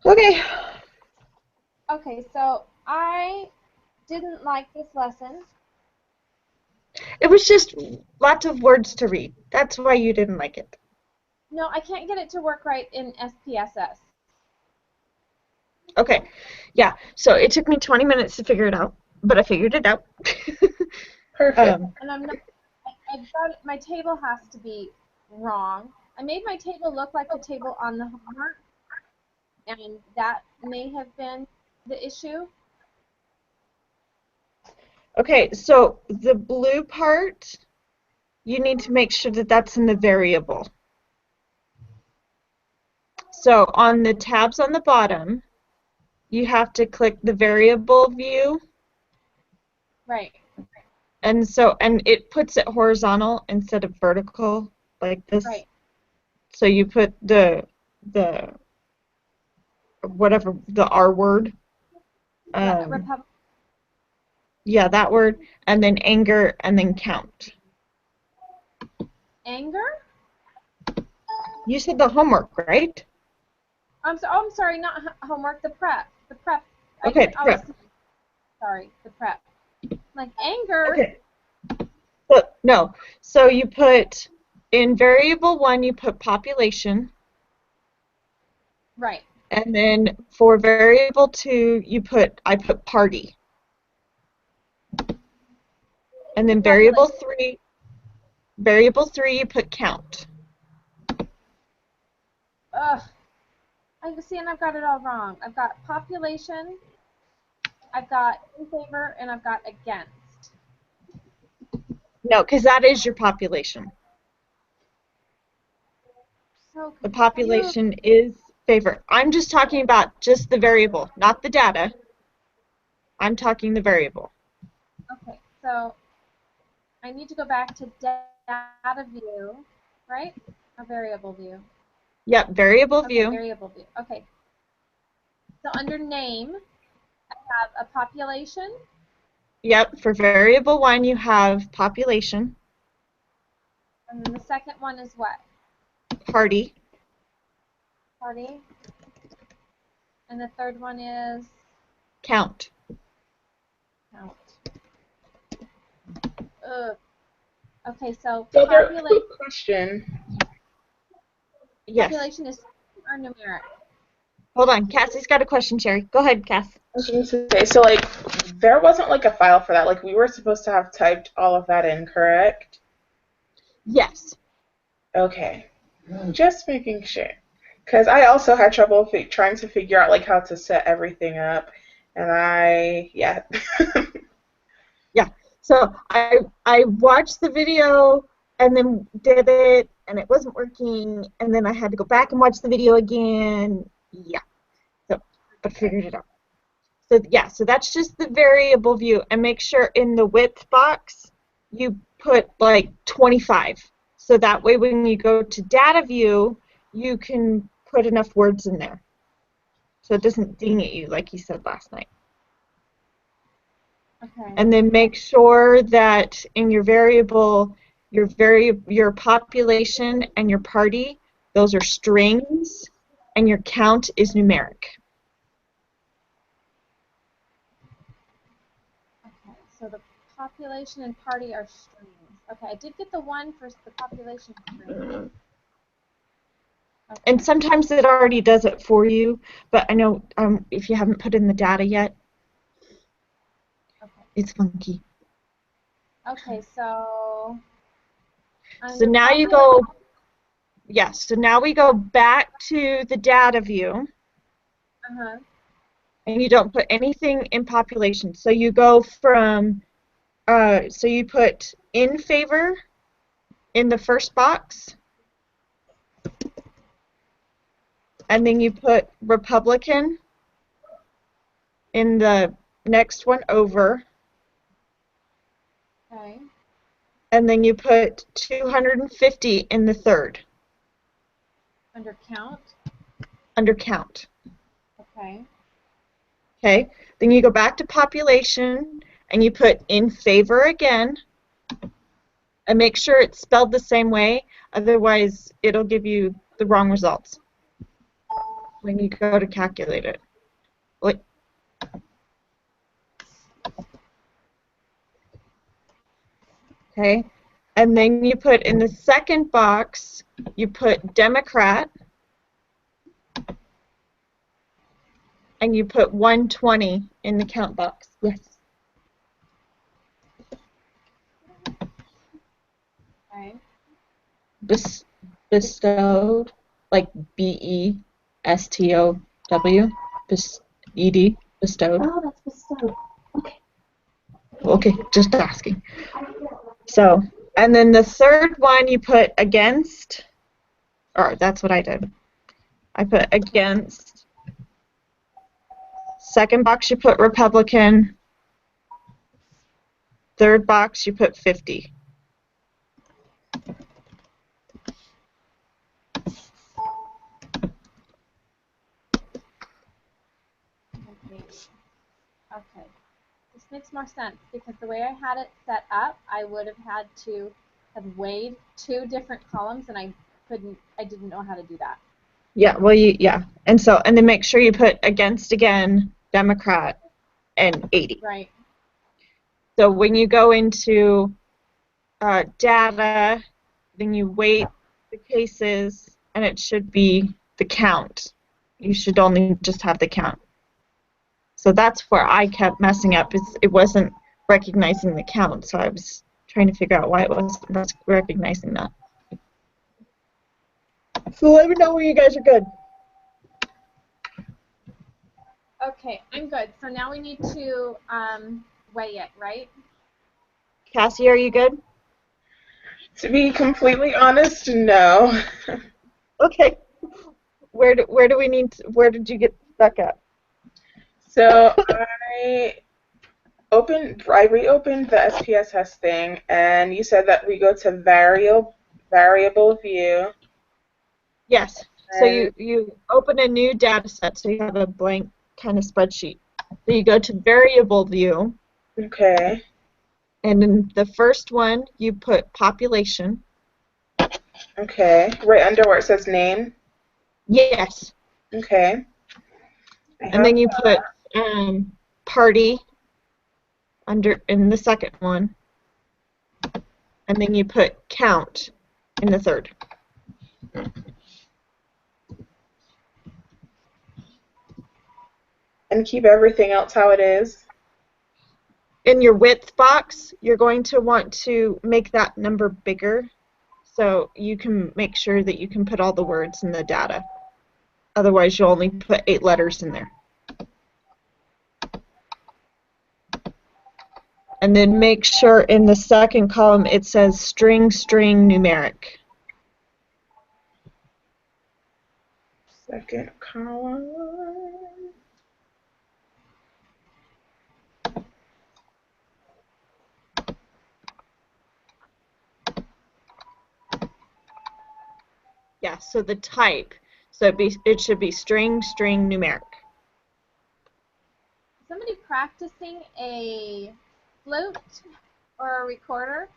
Okay. Okay, so I didn't like this lesson. It was just lots of words to read. That's why you didn't like it. No, I can't get it to work right in SPSS. Okay. Yeah. So it took me 20 minutes to figure it out, but I figured it out. Perfect. And I'm not, I've got, my table has to be wrong. I made my table look like the table on the homework, and that may have been the issue. Okay, so the blue part, you need to make sure that that's in the variable. So on the tabs on the bottom, you have to click the variable view, Right. and it puts it horizontal instead of vertical like this. Right. So you put the whatever the R word. Yeah, that word, and then anger, and then count. Anger? You said the homework, right? I'm sorry, not homework. The prep. The prep. Okay, prep. Sorry, the prep. Like anger. Okay. No. So you put in variable 1, you put population. Right. And then for variable 2, I put party. And then variable 3, you put count. Ugh. I see, and I've got it all wrong. I've got population, I've got in favor, and I've got against. No, because that is your population. So the population is favor. I'm just talking about just the variable, not the data. I'm talking the variable. Okay, so I need to go back to data view, right? Or variable view? Yep, variable view. Variable view. Okay. So under name, I have a population. Yep, for variable 1, you have population. And then the second one is what? Party. Party. And the third one is? Count. Count. Ugh. Okay, so population. Question. Yes. Population is or numeric? Hold on, Cassie's got a question, Sherry. Go ahead, Cass. I was going to say, so like, there wasn't like a file for that. Like, we were supposed to have typed all of that in, correct? Yes. Okay. Just making sure. Because I also had trouble trying to figure out like how to set everything up, and yeah. Yeah. So I watched the video and then did it, and it wasn't working, and then I had to go back and watch the video again. Yeah. So, but figured it out. So yeah, so that's just the variable view, and make sure in the width box you put like 25. So that way when you go to data view, you can put enough words in there. So it doesn't ding at you like you said last night. Okay. And then make sure that in your variable, your population and your party, those are strings, and your count is numeric. Okay, so the population and party are strings. Okay, I did get the one for the population string. Okay. And sometimes it already does it for you, but I know if you haven't put in the data yet, it's funky. Okay, so now you go, yes, so now we go back to the data view. And you don't put anything in population. So you go from, so you put in favor in the first box, and then you put Republican in the next one over. Okay. And then you put 250 in the third. Under count? Under count. Okay. Okay, then you go back to population and you put in favor again, and make sure it's spelled the same way, otherwise it'll give you the wrong results. when you go to calculate it. Wait. Okay, and then you put in the second box, you put Democrat, and you put 120 in the count box. Yes. Okay. Bestowed, like B-E-S-T-O-W, E-D, bestowed. Oh, that's bestowed. Okay. Okay, just asking. So, and then the third one you put against, or that's what I did. I put against. Second box you put Republican. Third box you put 50. Okay. This makes more sense because the way I had it set up, I would have had to have weighed 2 different columns, and I didn't know how to do that. Yeah, well, yeah. And then make sure you put against again, Democrat, and 80. Right. So when you go into data, then you weight the cases, and it should be the count. You should only just have the count. So that's where I kept messing up. It wasn't recognizing the count, so I was trying to figure out why it wasn't recognizing that. So let me know when you guys are good. Okay, I'm good. So now we need to weigh it, right? Cassie, are you good? To be completely honest, no. Okay. Where did you get stuck at? So I reopened the SPSS thing, and you said that we go to variable view. Yes. So you open a new data set, so you have a blank kind of spreadsheet. So you go to variable view. Okay. And in the first one, you put population. Okay. Right under where it says name. Yes. Okay. And then you put party in the second one. And then you put count in the third. And keep everything else how it is. In your width box, you're going to want to make that number bigger so you can make sure that you can put all the words in the data. Otherwise, you'll only put 8 letters in there. And then make sure in the second column it says string, string, numeric. Second column. Yeah, so the type. So it should be string, string, numeric. Somebody practicing a flute or a recorder?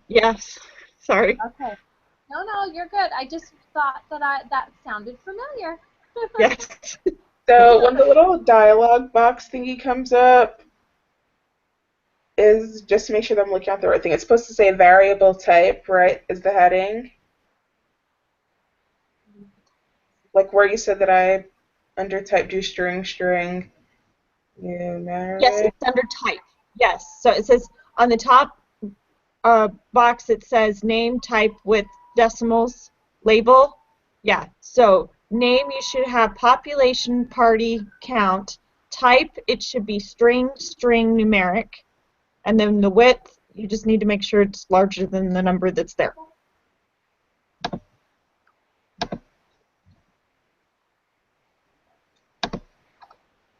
Yes. Sorry. Okay. No, you're good. I just thought that sounded familiar. Yes. So when the little dialog box thingy comes up, is just to make sure that I'm looking at the right thing. It's supposed to say variable type, right? Is the heading? Like where you said that I under type do string, string, numeric. Yes, it's under type. Yes. So it says on the top box it says name, type with decimals, label. Yeah. So name you should have population, party, count. Type it should be string, string, numeric. And then the width, you just need to make sure it's larger than the number that's there.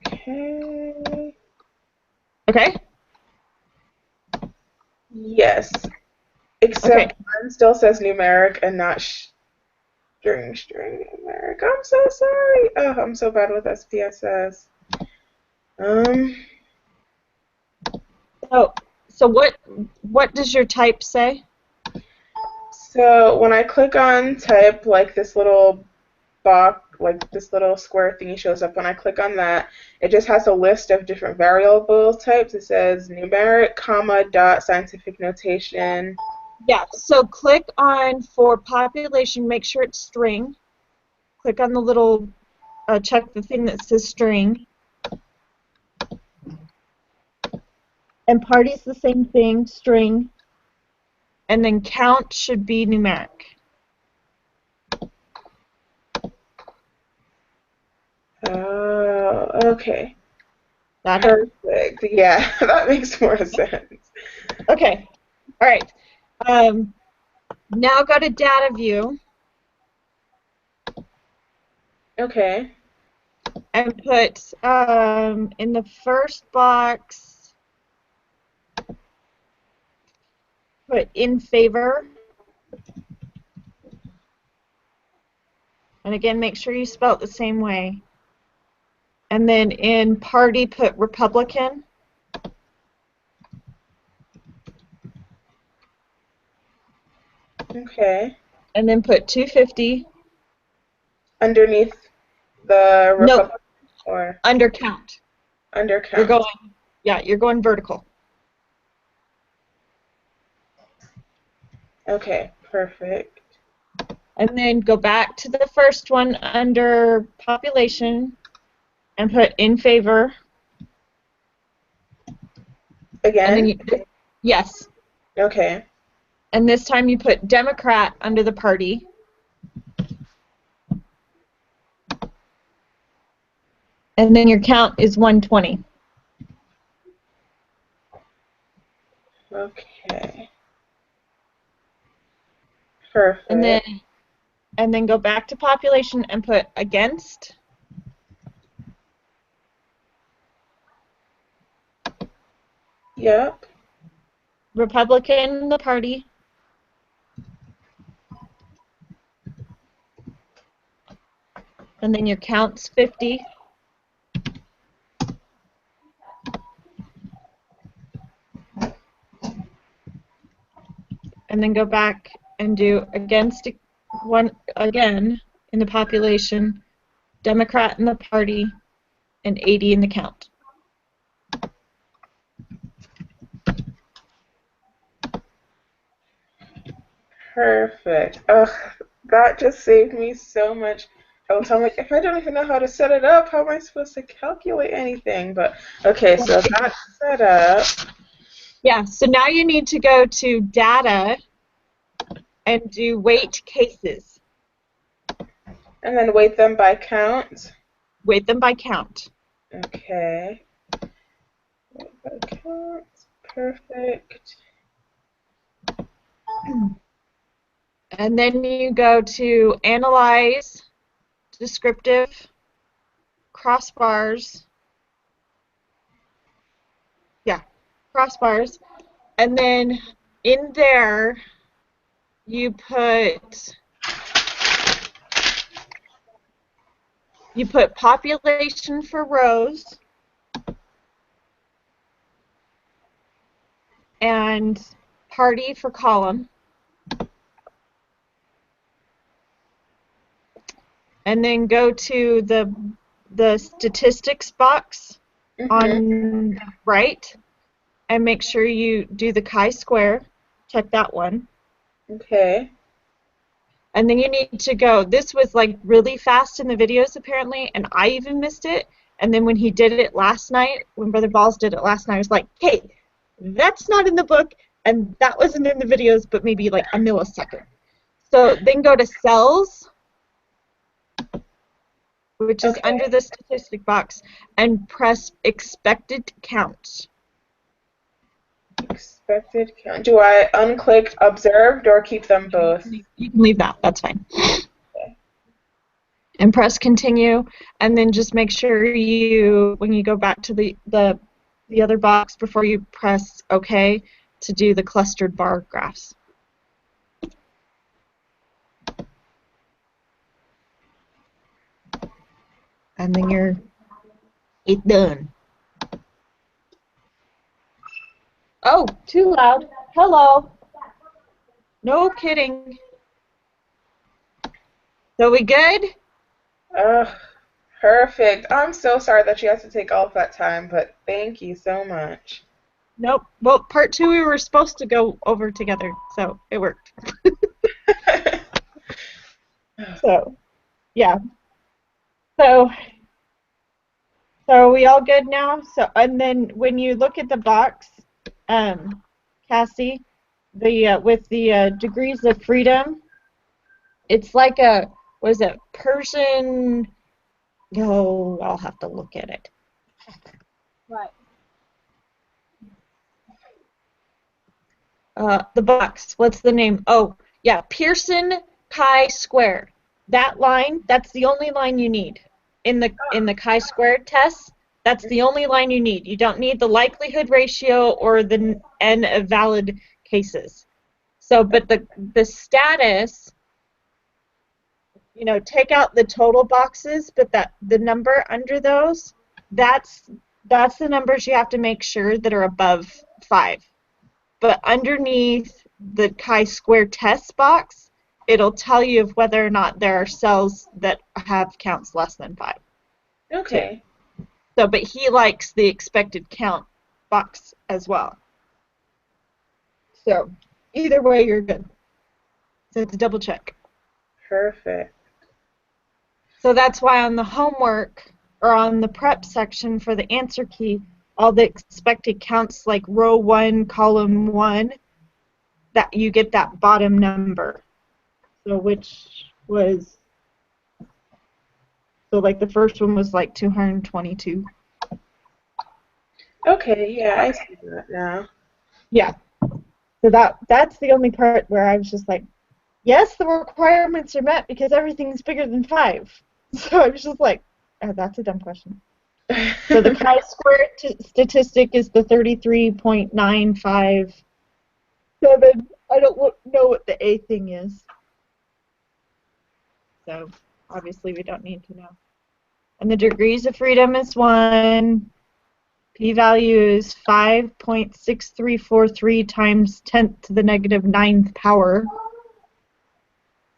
Okay. Okay? Yes. Except mine still says numeric and not string, string, numeric. I'm so sorry. Oh, I'm so bad with SPSS. So what does your type say? So when I click on type, like this little box, like this little square thingy shows up. When I click on that, it just has a list of different variable types. It says numeric, comma, dot, scientific notation. Yeah, so click on for population, make sure it's string. Click on the little, check the thing that says string. And party's the same thing, string. And then count should be numeric. Oh, okay. Got it? Perfect. Yeah, that makes more sense. Okay. All right. Now go to data view Okay. and put in the first box, put in favor. And again, make sure you spell it the same way. And then in party, put Republican. Okay. And then put 250. Underneath the No, Republican or under count. under count? You're going, yeah, you're going vertical. Okay, perfect. And then go back to the first one under population and put in favor. Again? And then you, yes. Okay. And this time you put Democrat under the party. And then your count is 120. Okay. Perfect. And then go back to population and put against. Yep. Republican, the party. And then your count's 50. And then go back and do against one again in the population, Democrat in the party, and 80 in the count. Perfect. Ugh, that just saved me so much. I'm like, if I don't even know how to set it up, how am I supposed to calculate anything? But okay, so that's set up. Yeah, so now you need to go to data and do weight cases. And then weight them by count. Weight them by count. Okay. Weight by count. Perfect. And then you go to analyze, descriptive, crossbars. Yeah, crossbars. And then in there you put population for rows and party for column. And then go to the statistics box on the right and make sure you do the chi-square. Check that one. Okay. And then you need to go, this was like really fast in the videos apparently, and I even missed it. And then when he did it last night, when Brother Balls did it last night, I was like, hey, that's not in the book, and that wasn't in the videos, but maybe like a millisecond. So then go to cells, which is under the statistic box, and press expected count. Expected count. Do I unclick observed or keep them both? You can leave that. That's fine. Okay. And press continue, and then just make sure you, when you go back to the other box before you press OK, to do the clustered bar graphs. And then it's done. Oh, too loud. Hello. No kidding. So we good? Oh, perfect. I'm so sorry that you had to take all of that time, but thank you so much. Nope. Well, part two we were supposed to go over together, so it worked. So, yeah. So, so are we all good now? So, and then when you look at the box, um, Cassie, the with the degrees of freedom, it's like a, what is it, Persian? Oh, I'll have to look at it. Right. The box. What's the name? Oh, yeah, Pearson chi-square. That line, that's the only line you need in the chi-square test. That's the only line you need. You don't need the likelihood ratio or the n of valid cases. So, but the status, take out the total boxes, but that the number under those, that's that's the numbers you have to make sure that are above 5. But underneath the chi-square test box, it'll tell you of whether or not there are cells that have counts less than 5. Okay. So, but he likes the expected count box as well. So, either way, you're good. So, it's a double check. Perfect. So that's why on the homework or on the prep section for the answer key, all the expected counts like row 1, column 1, that you get that bottom number. So like the first one was like 222. Okay, yeah, I see that now. Yeah. So that's the only part where I was just like, yes, the requirements are met because everything's bigger than 5. So I was just like, oh, that's a dumb question. So the chi-square statistic is the 33.957. I don't know what the A thing is. So obviously we don't need to know. And the degrees of freedom is 1. P-value is 5.6343 times 10 to the negative 9th power.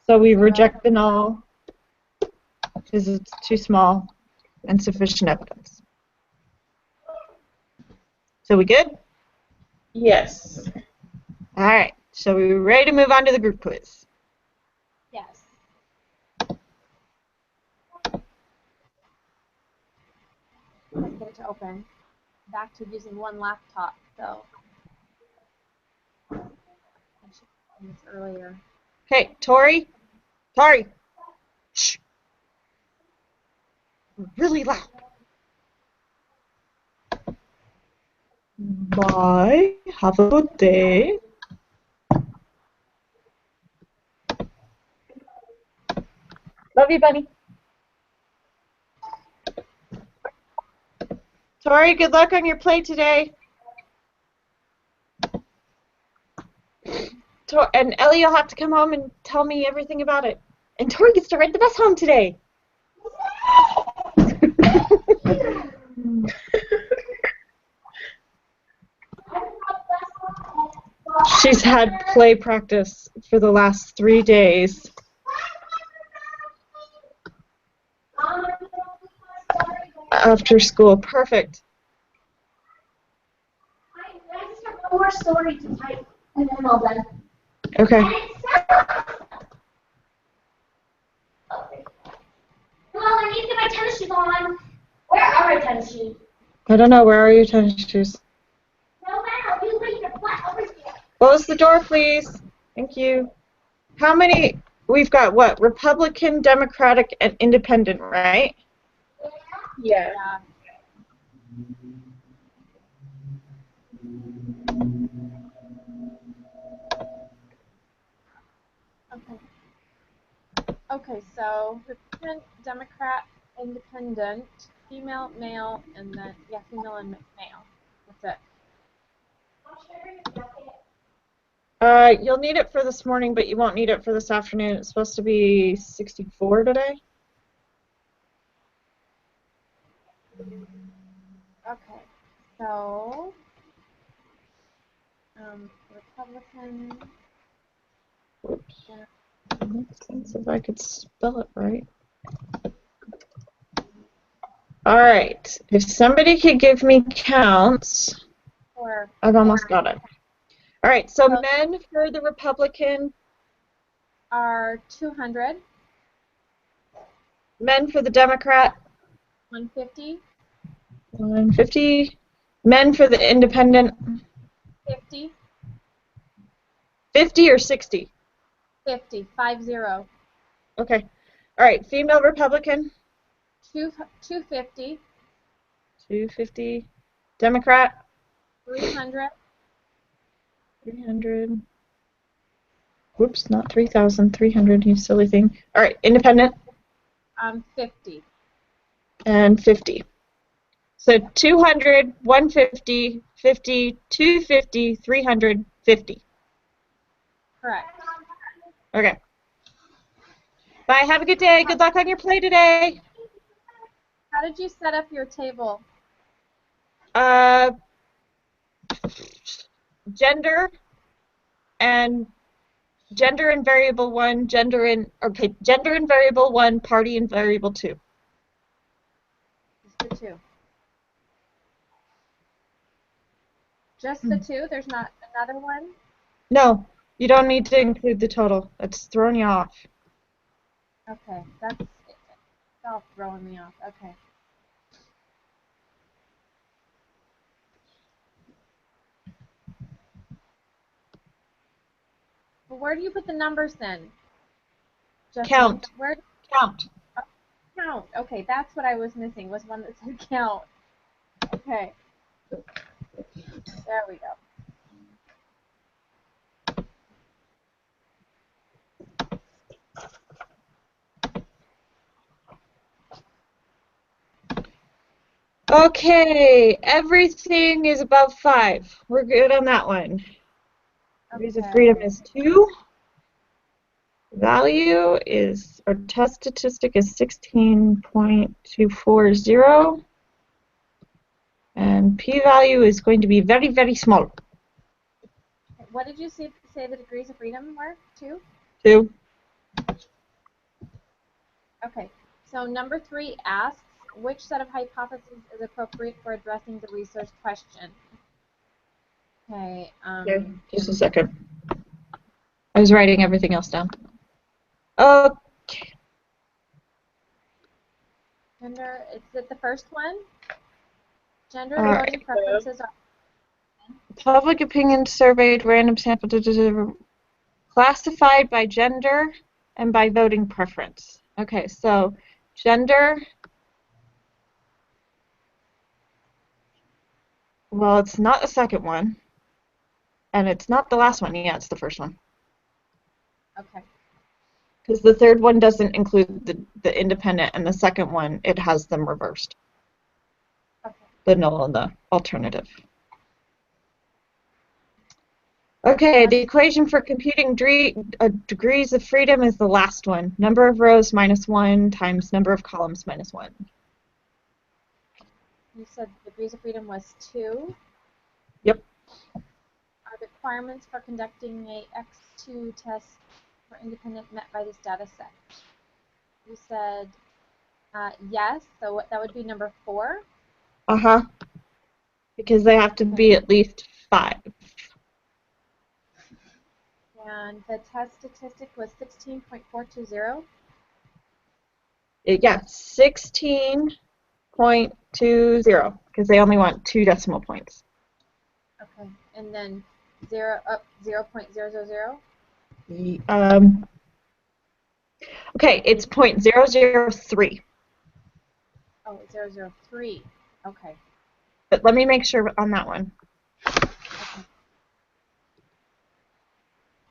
So we reject the null because it's too small and sufficient evidence. So we good? Yes. All right. So we're ready to move on to the group quiz. Yes. Let's get it to open. Back to using one laptop, so I should have done this earlier. Okay, Tori, shh, really loud. Bye. Have a good day. Love you, Bunny. Tori, good luck on your play today. And Ellie, you'll have to come home and tell me everything about it. And Tori gets to ride the bus home today. She's had play practice for the last 3 days. After school. Perfect. I just have one more story to type, and then I'm all done. Okay. Well, I need to get my tennis shoes on. Where are my tennis shoes? I don't know. Where are your tennis shoes? No matter. You leave your butt over here. Close the door, please. Thank you. How many? We've got what? Republican, Democratic, and Independent, right? Yeah. Yeah. Okay, so Republican, Democrat, Independent, female, male, and then, yeah, female and male. That's it. You'll need it for this morning, but you won't need it for this afternoon. It's supposed to be 64 today. Okay, so Republican. Whoops. Makes sense if I could spell it right. All right. If somebody could give me counts, Or I've almost got it. All right. So So- men for the Republican, are 200, men for the Democrat, 150, 150. Men for the Independent, 50, 50 or 60? 50, 50, Okay. All right. Female Republican, 250, 250. Democrat, 300, 300. Whoops, not 3,000, 300, you silly thing. All right. Independent, 50. and 50. So 200, 150, 50, 250, 300, 50. Correct. Okay. Bye. Have a good day. Good luck on your play today. How did you set up your table? Gender and variable 1, gender and variable 1, party and variable 2. Just the two. Just the two? There's not another one? No, you don't need to include the total. That's throwing you off. Okay, that's all throwing me off. Okay. Well, where do you put the numbers then? Justine? Count. Where? Count. Count. Okay, that's what I was missing, was one that said count. Okay. There we go. Okay, everything is above 5. We're good on that one. Degrees of freedom is 2. Value is, our test statistic is 16.240. And p-value is going to be very, very small. What did you say the degrees of freedom were? 2? 2. Okay. So number 3 asks, which set of hypotheses is appropriate for addressing the research question? Okay. Okay, just a second. I was writing everything else down. Okay. Gender, is it the first one? Gender All and right. voting preferences are Public opinion surveyed, random sample, classified by gender and by voting preference. Okay, so gender, well, it's not the second one, and it's not the last one. Yeah, it's the first one. okay. Because the third one doesn't include the independent, and the second one, it has them reversed. Okay. The null and the alternative. Okay, the equation for computing degrees of freedom is the last one. Number of rows minus 1 times number of columns minus 1. You said degrees of freedom was 2. Yep. Are the requirements for conducting a X2 test for independent met by this data set? You said yes, so that would be number 4. Uh-huh. Because they have to be at least 5. And the test statistic was 16.420. Yeah, 16.20, because they only want 2 decimal points. Okay, and then 0.000. Okay, it's 0.003. Oh, 0.003. Okay. But let me make sure on that one. Okay.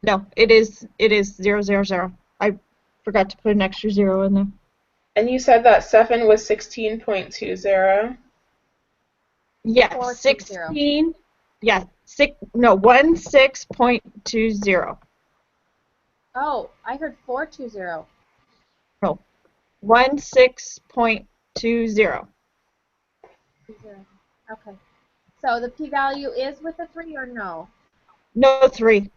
No, it is 0.000. I forgot to put an extra 0 in there. And you said that Stefan was 16.20. Yeah, 420. 16. Yeah, 16.20. Oh, I heard 420. No, 16.20. Okay. So the p-value is with a 3 or no? No 3.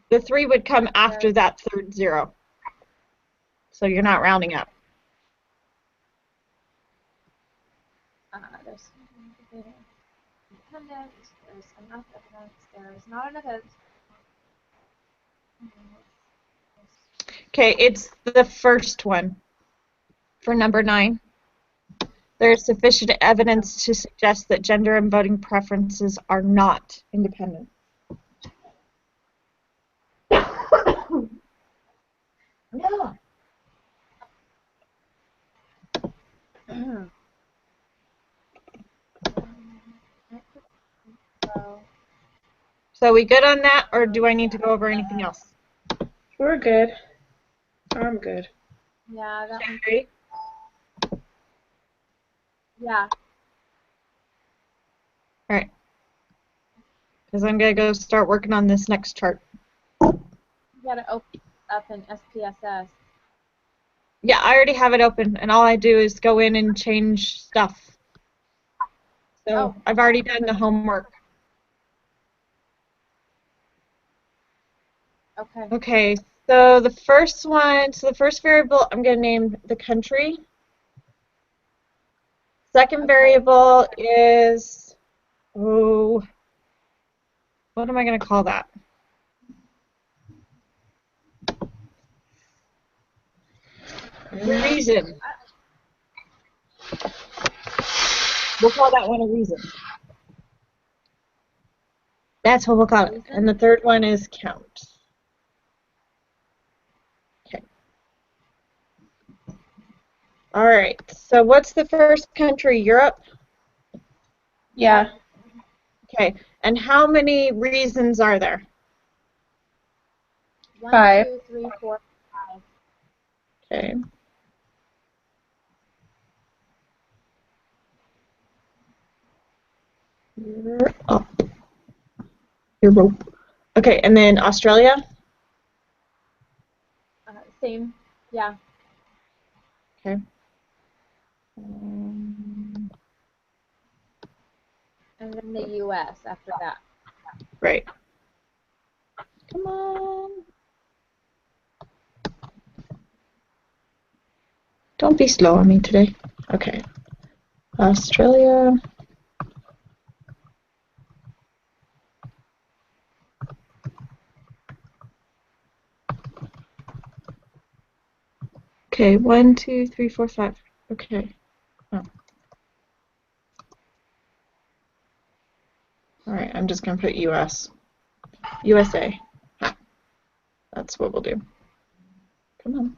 The 3 would come after that third 0. so you're not rounding up. There's independent, there's enough evidence, there is not enough evidence. Okay, it's the first one for number 9. There is sufficient evidence to suggest that gender and voting preferences are not independent. Yeah. So we good on that, or do I need to go over anything else? We're good. I'm good. Yeah, that one. Sherry? Yeah. All right. Because I'm going to go start working on this next chart. You gotta open up in SPSS. Yeah, I already have it open, and all I do is go in and change stuff. So I've already done the homework. Okay. Okay, so the first one, the first variable, I'm going to name the country. Second variable is, what am I going to call that? Reason. We'll call that one a reason. That's what we'll call it. And the third one is count. Okay. All right. So what's the first country? Europe? Yeah. Okay. And how many reasons are there? 1, 5. 2, 3, 4, 5. Okay. Europe. Okay, and then Australia? Same. Yeah. Okay. And then the U.S. after that. Right. Come on. Don't be slow on me today. Okay. Australia. Okay, 1, 2, 3, 4, 5. Okay. Oh. All right, I'm just going to put US. USA. Ha. That's what we'll do. Come on.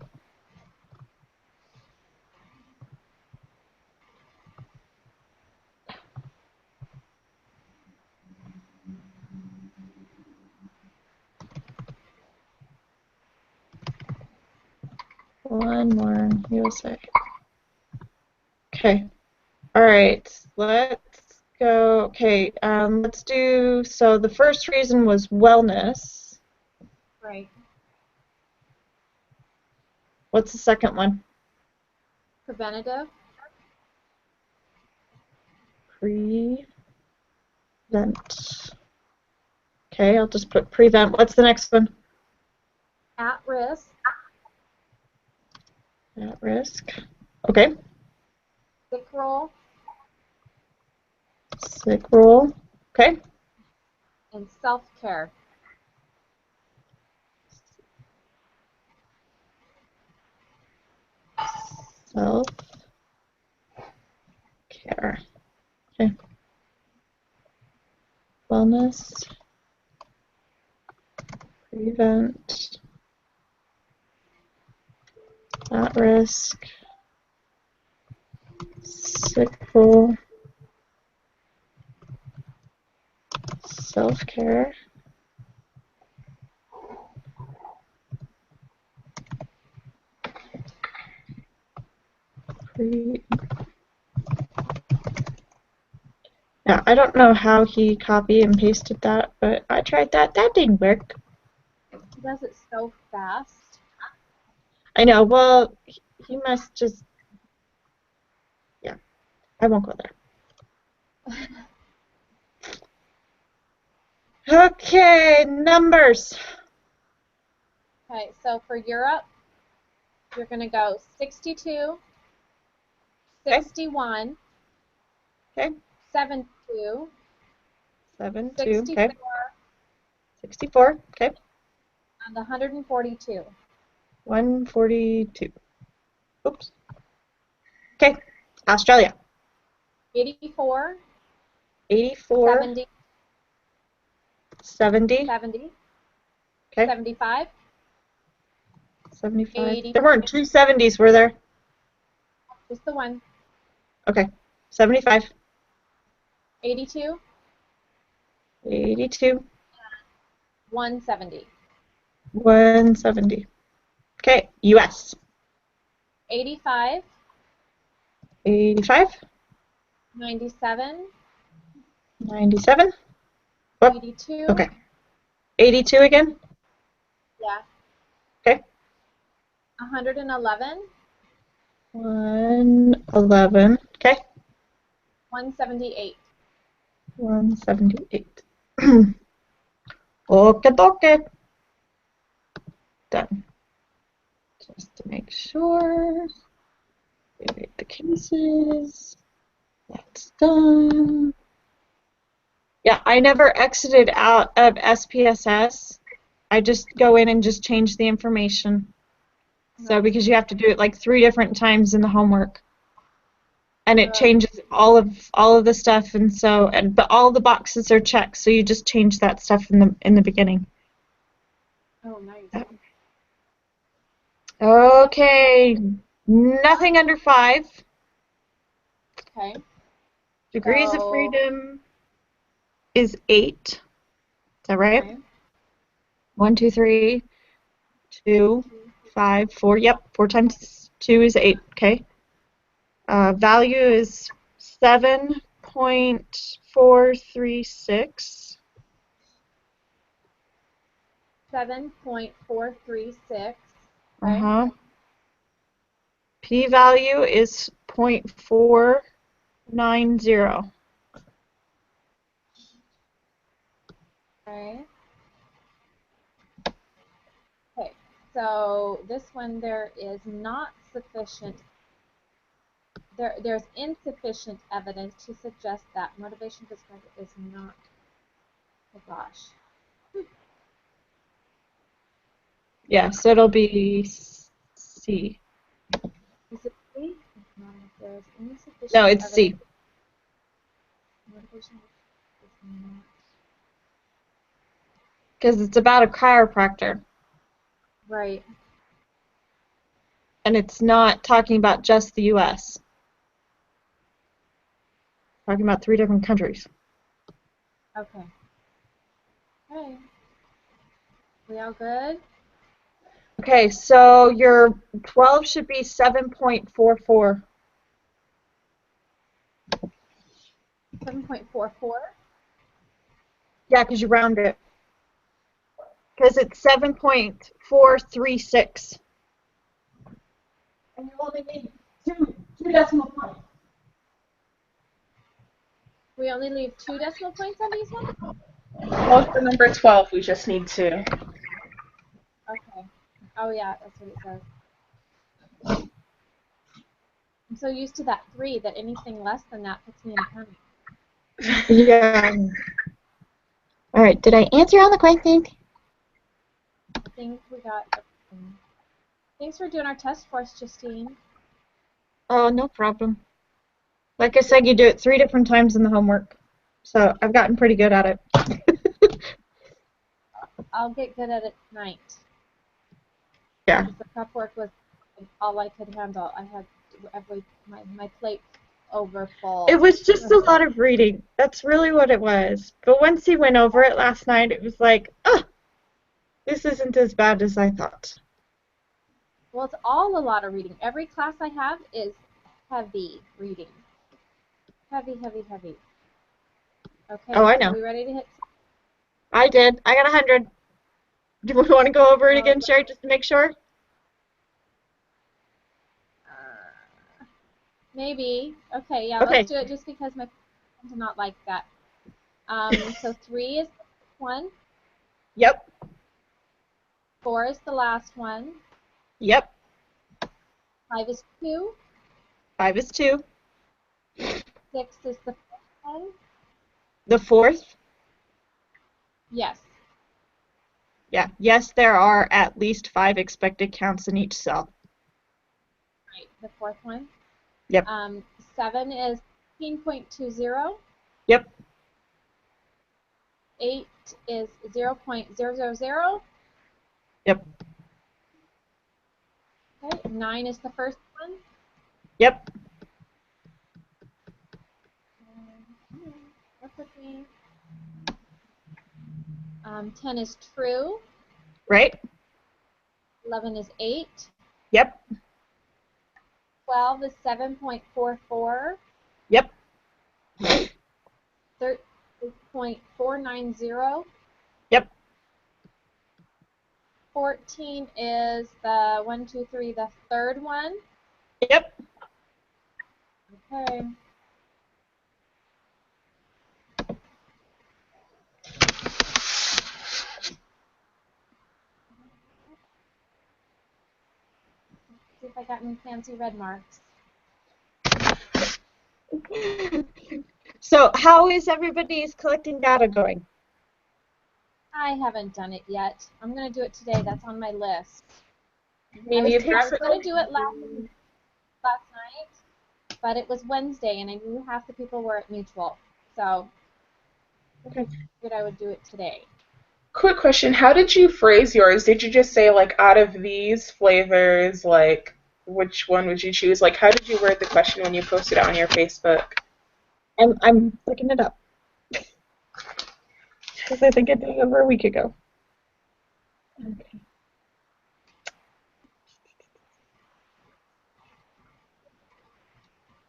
One more USA. Okay. All right. Let's go. Okay. Let's do. So the first reason was wellness. Right. What's the second one? Preventative. Prevent. Okay, I'll just put prevent. What's the next one? At risk. At risk. Okay. Sick roll. Sick roll. Okay. And self-care. Self-care. Okay. Wellness. Prevent. At risk. Sick roll. Self-care. Yeah, I don't know how he copy and pasted that, but I tried that. That didn't work. He does it so fast. I know. Well, he must just. Yeah, I won't go there. Okay, numbers. Okay, so for Europe, you're going to go 62, Okay. 61, Okay. 72, 7, 2. 64, Okay. 64. Okay. and 142. 142. Oops. Okay. Australia. 84, 84. 70, 70. 70, Okay. 75, 75. 80. There weren't two 70s, were there? Just the one. Okay. 75. 82, 82. 170. 170. Okay. US. 85, 85. 97, 97. Whoop. 82. Okay. 82 again. Yeah. Okay. 111, 111. Okay. 178. 178. Okay, okay. Done. Just to make sure. Rate the cases. That's done. Yeah, I never exited out of SPSS. I just go in and just change the information. So because you have to do it like 3 different times in the homework. And it changes all of the stuff, and so but all the boxes are checked, so you just change that stuff in the beginning. Oh, nice. Okay, nothing under 5. Okay. Degrees of So- freedom is 8. Is that right? Okay. 1, 2, 3, 2, 5, 4. Yep, 4 times 2 is 8. Okay. Value is 7.436. 7.436. Uh-huh. P-value is 0.490. Okay. Okay. So this one there is not sufficient. There's insufficient evidence to suggest that motivation prescribed is not. Oh gosh. Yeah, so it'll be C. Is it C? No, there's insufficient. No, it's C. Motivation is not. Because it's about a chiropractor. Right. And it's not talking about just the U.S. Talking about 3 different countries. Okay. Okay. We all good? Okay, so your 12 should be 7.44. 7.44. Yeah, because you round it. Because it's 7.436. And you only need two decimal points. We only leave 2 decimal points on these ones? Well, for number 12, we just need 2. Okay. Oh yeah, that's what it says. I'm so used to that 3 that anything less than that puts me in a panic. Yeah. All right, did I answer all the questions? I think we got everything. Thanks for doing our test for us, Justine. Oh, no problem. Like I said, you do it 3 different times in the homework. So I've gotten pretty good at it. I'll get good at it tonight. Yeah. The prep work was all I could handle. I had my plate over full. It was just a lot of reading. That's really what it was. But once he went over it last night, it was like, oh, this isn't as bad as I thought. Well, it's all a lot of reading. Every class I have is heavy reading. Heavy, heavy, heavy. Okay. Oh, I know. Are we ready to hit? I did. I got 100. Do we want to go over it again, Sherry, just to make sure? Maybe. Okay, yeah, Okay. let's do it just because my friends do not like that. So 3 is the first one. Yep. 4 is the last one. Yep. 5 is 2. 5 is 2. 6 is the fourth one. The fourth? Yes. Yeah. Yes, there are at least 5 expected counts in each cell. Right. The fourth one. Yep. 7 is 15.20. Yep. 8 is 0.000. Yep. Okay. 9 is the first one. Yep. Work with me. 10 is true. Right? 11 is 8. Yep. 12 is 7.44. Yep. 13 is 0.490. Yep. 14 is the 1, 2, 3, the third one. Yep. Okay. See if I got any fancy red marks. So how is everybody's collecting data going? I haven't done it yet. I'm going to do it today. That's on my list. Me I was neither. going to do it last night, but it was Wednesday, and I knew half the people were at Mutual. So Okay. I figured I would do it today. Quick question, how did you phrase yours? Did you just say, like, out of these flavors, like, which one would you choose? Like, how did you word the question when you posted it on your Facebook? I'm looking it up. Because I think I did it over a week ago. Okay.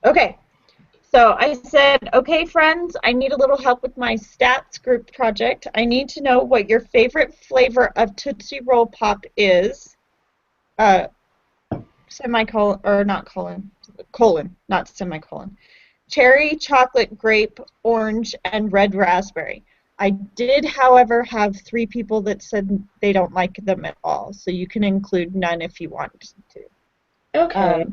Okay. So I said, okay, friends, I need a little help with my stats group project. I need to know what your favorite flavor of Tootsie Roll Pop is. Semicolon, or not colon, colon, not semicolon. Cherry, chocolate, grape, orange, and red raspberry. I did, however, have 3 people that said they don't like them at all, so you can include none if you want to. Okay.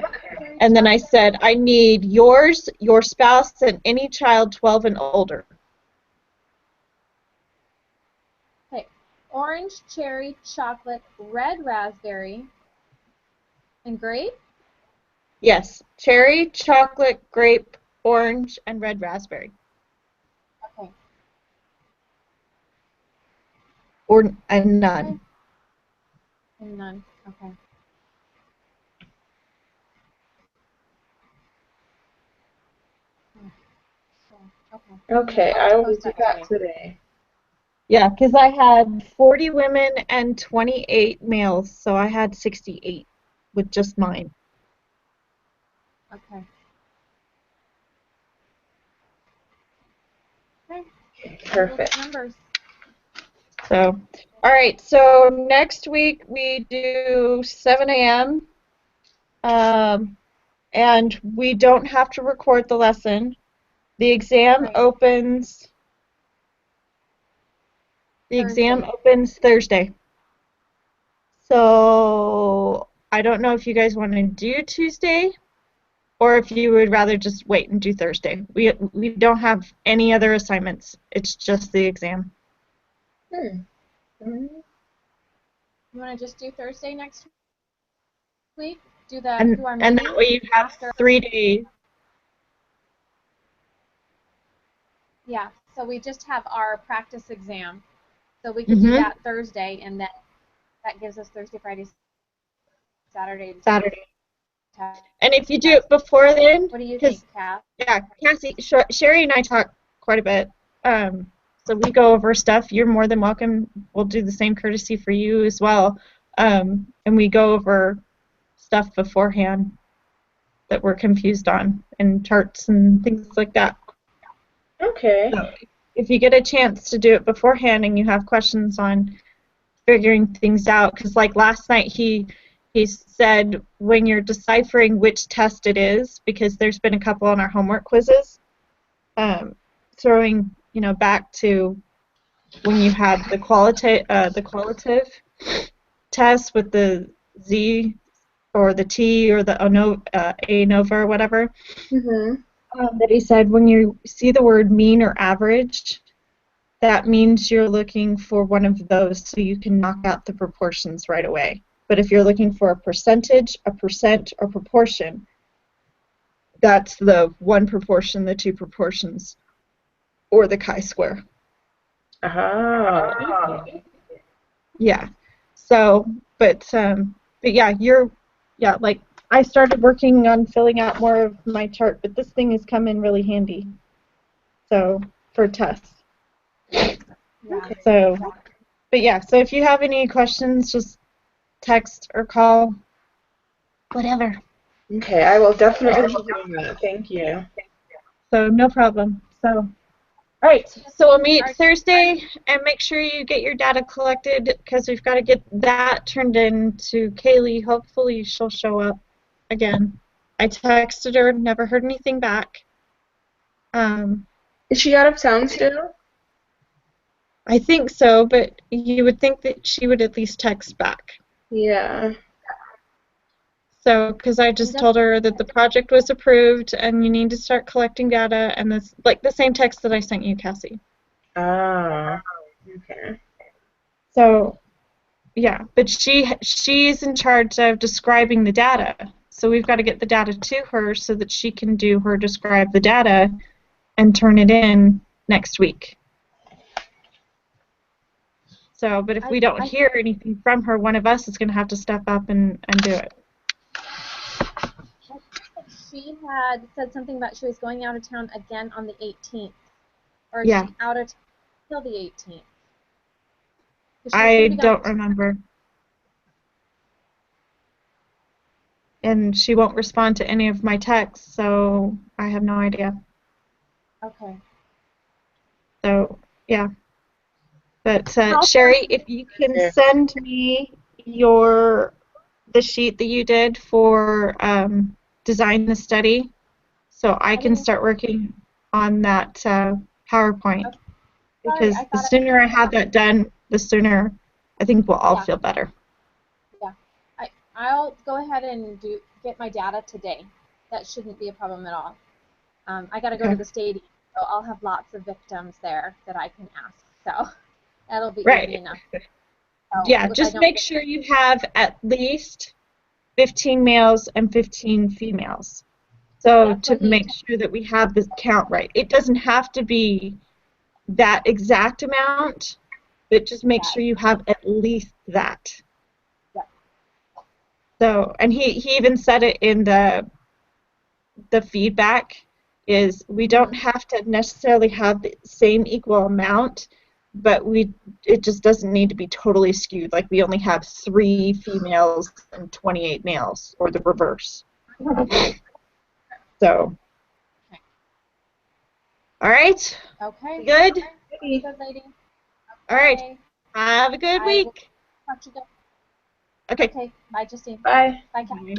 And then I said, I need yours, your spouse, and any child 12 and older. Okay. Orange, cherry, chocolate, red raspberry, and grape? Yes, cherry, chocolate, grape, orange, and red raspberry. Okay. And none. And none. Okay. Okay. Okay, I will do that today. Yeah, because I had 40 women and 28 males, so I had 68 with just mine. Okay. Okay. Perfect. Numbers. So, all right, so next week we do 7 a.m. And we don't have to record the lesson. The exam Right. opens. The exam opens Thursday. So I don't know if you guys want to do Tuesday or if you would rather just wait and do Thursday. We don't have any other assignments. It's just the exam. Hmm. You want to just do Thursday next week? Do our And meeting that way you have after. 3 days. Yeah. So we just have our practice exam. So we could do that Thursday, and then that gives us Thursday, Friday, Saturday. And if you do it before then, what do you think, Kath? Yeah, Cassie, Sherry and I talk quite a bit. So we go over stuff. You're more than welcome. We'll do the same courtesy for you as well. And we go over stuff beforehand that we're confused on and charts and things like that. Okay. So if you get a chance to do it beforehand and you have questions on figuring things out, because like last night he said when you're deciphering which test it is, because there's been a couple on our homework quizzes, throwing back to when you had the qualitative test with the Z or the T or the ANOVA or whatever, Mhm. that he said when you see the word mean or average, that means you're looking for one of those so you can knock out the proportions right away. But if you're looking for a percentage, a percent, or proportion, that's the one proportion, the two proportions, or the chi-square. Oh. Yeah. So, but yeah, like I started working on filling out more of my chart, but this thing has come in really handy. So for tests. Yeah. So, but yeah, so if you have any questions, just text or call, whatever. Okay, I will definitely be doing that. Thank you. So no problem. So, all right. So we'll meet Are- Thursday, and make sure you get your data collected because we've got to get that turned in to Kaylee. Hopefully she'll show up again. I texted her, never heard anything back. Is she out of town still? I think so, but you would think that she would at least text back. Yeah. So, because I just told her that the project was approved and you need to start collecting data, and this, like the same text that I sent you, Cassie. Oh. Okay. So, yeah, but she's in charge of describing the data. So we've got to get the data to her so that she can do her describe the data and turn it in next week. So, but if we don't hear anything from her, one of us is going to have to step up and do it. She had said something about she was going out of town again on the 18th. Or is Yeah. she out of town till the 18th? I don't remember. And she won't respond to any of my texts, so I have no idea. Okay. So, yeah. But Sherry, if you can send me the sheet that you did for design the study, so I can start working on that PowerPoint. Okay. Because the sooner I have that done, the sooner I think we'll all feel better. Yeah. I'll go ahead and get my data today. That shouldn't be a problem at all. I got to go to the stadium, so I'll have lots of victims there that I can ask. So that'll be easy enough. So yeah, just make sure you have at least 15 males and 15 females. So to make sure that we have the count right. It doesn't have to be that exact amount, but just make sure you have at least that. Yeah. So, and he even said it in the feedback is we don't have to necessarily have the same equal amount, but it just doesn't need to be totally skewed. Like we only have 3 females and 28 males, or the reverse. So, all right. Okay. Good. Good lady. All right. Have a good week. Talk to you. Okay. Okay. Bye, Justine. Bye. Bye, Kathy.